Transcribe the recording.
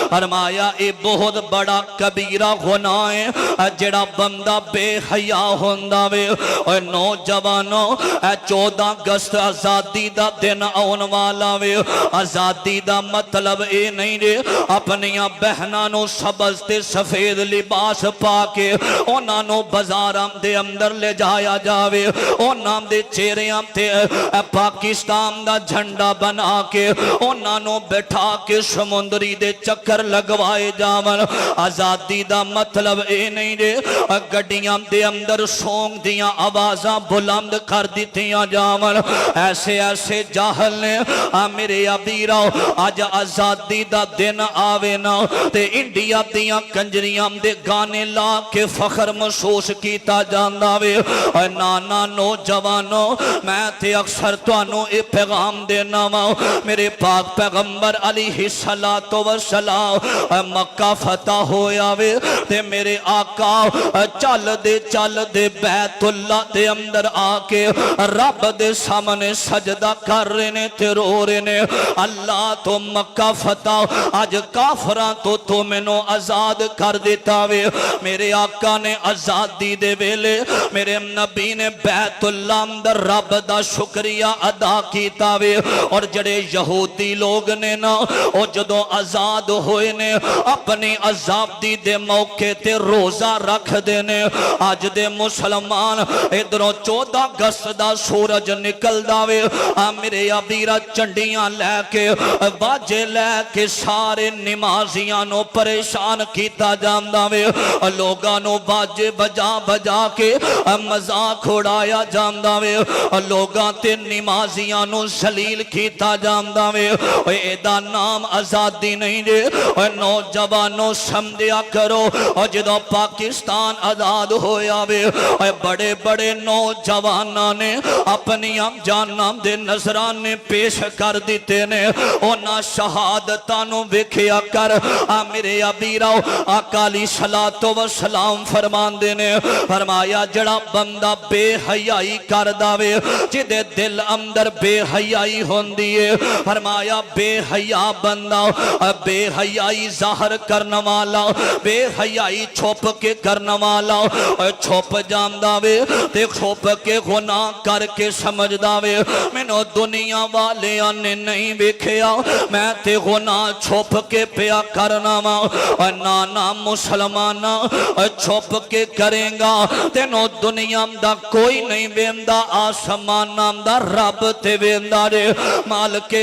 فرمایا اے بہت بڑا کبیرہ گناہ ہے جڑا بندہ بے حیا ہوندا وے۔ اے نوجوانوں 14 اگست آزادی دا دن آن والا وے۔ آزادی دا مطلب اے نہیں رے اپنیاں بہناں نو سبز تے سفید لباس پا کے انہاں نو بازاراں دے اندر لے جایا جاوے، انہاں دے چہریاں تے پاکستان دا جھنڈا بنا کے انہاں نو بٹھا کے سمندری دے چکر لگوائے جاون۔ آزادی دا مطلب اے نہیں رے گڈیاں دے اندر سونگ دیاں آوازاں بلند کر دیتیاں جاون۔ ایسے ایسے جاہل نے میرے ابیراؤ آج آزادی دا دن آوے نا تے انڈیا دیاں کنجریاں دے گانے لا کے فخر محسوس کیتا جاندا وے۔ نانا نوجوانوں میں تے اکثر تانوں اے پیغام دینا وا میرے پاک پیغمبر علیہ السلام مکہ فتح ہویا وے تے میرے آقا چل دے بیت اللہ دے اندر آ کے رب دے سامنے سجدہ کر رہے نے تے رو رہے نے اللہ تو مکہ فتح آج کافراں تو مینوں آزاد کر دیتا وے۔ میرے آقا نے آزادی دے ویلے میرے نبی نے بیت اللہ اندر رب دا شکریہ ادا کیتا وے۔ اور جڑے یہودی لوگ نے نا او جدوں آزاد ہوئے نے اپنی آزادی دے موقع تے روزہ رکھ دینے۔ آج دے مسلمان ادھروں 14 اگست دا سورج نکل داوے میرے ابیرہ چنڈیاں لے کے باجے لے کے سارے نمازیاں نو پریشان کیتا جاندا وے، لوگاں نو باجے بجا بجا کے مذاق اڑایا جاندا وے، لوگاں تے نمازیاں نو ذلیل کیتا جاندا وے۔ اے دا نام آزادی نہیں دے نوجوانوں سمجھیا کرو جدوں پاکستان آزاد ہویا وے بڑے بڑے نوجواناں نے اپنی جاناں دے نذرانے پیش کر دیتے نے انہاں شہادتاں نو ویکھیا کر میرے ابیراؤ آقا علیہ السلام فرماندے نے فرمایا جڑا بندہ بے حیائی کردا وے جدے دل اندر بے حیائی ہوندی ہے فرمایا بے حیا بندہ بے حیائی ظاہر کرنا والا بے حیائی چھپ کے کرنا والا چھپ جاندا وے تے چھپ کے گناہ کر کے سمجھدا وے مینوں دنیا والیاں نے نہیں ویکھیا میں تے گناہ چھپ کے پیا کرنا وا نانا مسلمانا چھپ کے کریں گا تینوں دنیا دا کوئی نہیں ویندا آسمان دا رب تے ویندا رے مالک